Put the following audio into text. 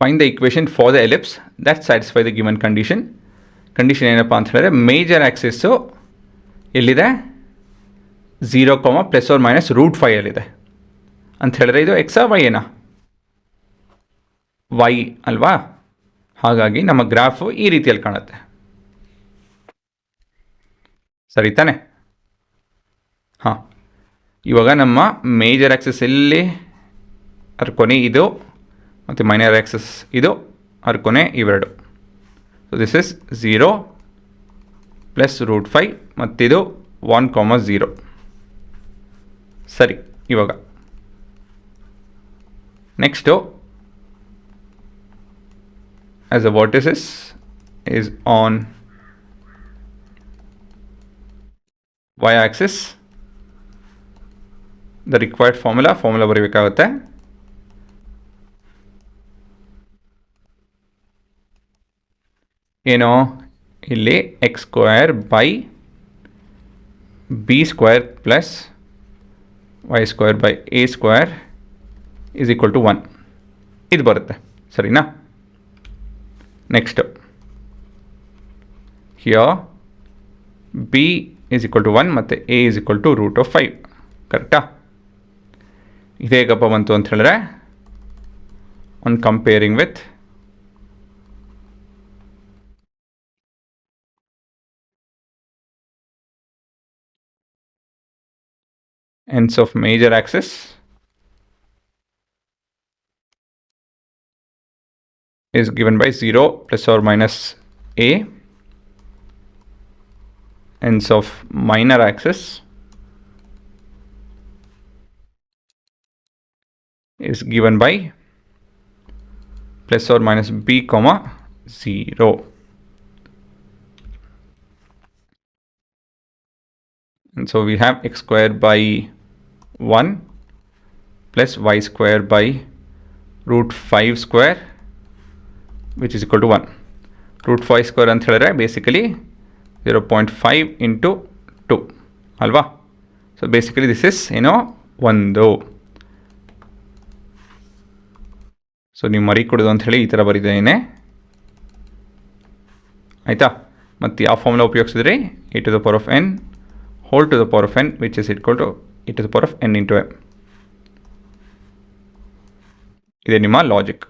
Find the equation for the ellipse that satisfy the given condition. Condition ಏನಪ್ಪ ಅಂತ ಹೇಳಿದ್ರೆ major axis ಎಲ್ಲಿದೆ 0, ±√5 ಅಲ್ಲಿದೆ ಅಂತ ಹೇಳಿದ್ರೆ ಇದು ಎಕ್ಸಾ ವೈ ಏನಾ ವೈ ಅಲ್ವಾ. ಹಾಗಾಗಿ ನಮ್ಮ ಗ್ರಾಫು ಈ ರೀತಿಯಲ್ಲಿ ಕಾಣುತ್ತೆ. ಸರಿ ತಾನೆ? ಹಾಂ, ಇವಾಗ ನಮ್ಮ ಮೇಜರ್ ಆ್ಯಕ್ಸಿಸ್ ಎಲ್ಲಿ ಅದ್ರ ಕೊನೆ ಇದು ಮತ್ತು ಮೈನರ್ ಆ್ಯಕ್ಸಿಸ್ ಇದು, ಅದ್ರ ಕೊನೆ ಇವೆರಡು. ಸೊ ದಿಸ್ ಇಸ್ 0 +√5 ಮತ್ತಿದು 1, 0. ಸರಿ, ಇವಾಗ next as the vertices is on y-axis, the required formula ಬರೀಬೇಕಾಗುತ್ತೆ. ಏನು ಇಲ್ಲಿ x² by b² plus y² by a² is equal to 1 ಇದು ಬರುತ್ತೆ. ಸರಿನಾ? Next here b is equal to 1 ಮತ್ತು a is equal to √5. ಕರೆಕ್ಟಾ? ಇದೇ ಹೇಗಪ್ಪ ಬಂತು ಅಂತ ಹೇಳಿದ್ರೆ on comparing with ends of major axis is given by 0 ± a. Ends of minor axis is given by ± b, 0. And so we have x² by 1 plus y² by √5² which is equal to 1. √5² ಅಂತ ಹೇಳಿದ್ರೆ basically 0.5 into 2 ಅಲ್ವಾ. So basically this is ಏನೋ 1. So ನೀವು ಮರಿ ಕೊಡೋದು ಅಂತ ಹೇಳಿ ಈ ಥರ ಬರೀದೇನೆ ಆಯಿತಾ. ಮತ್ತು ಯಾವ formula ಉಪಯೋಗಿಸಿದ್ರಿ? e⁴n whole to the power of n which is equal to e⁴n into m. ಇದೇ ನಿಮ್ಮ ಲಾಜಿಕ್.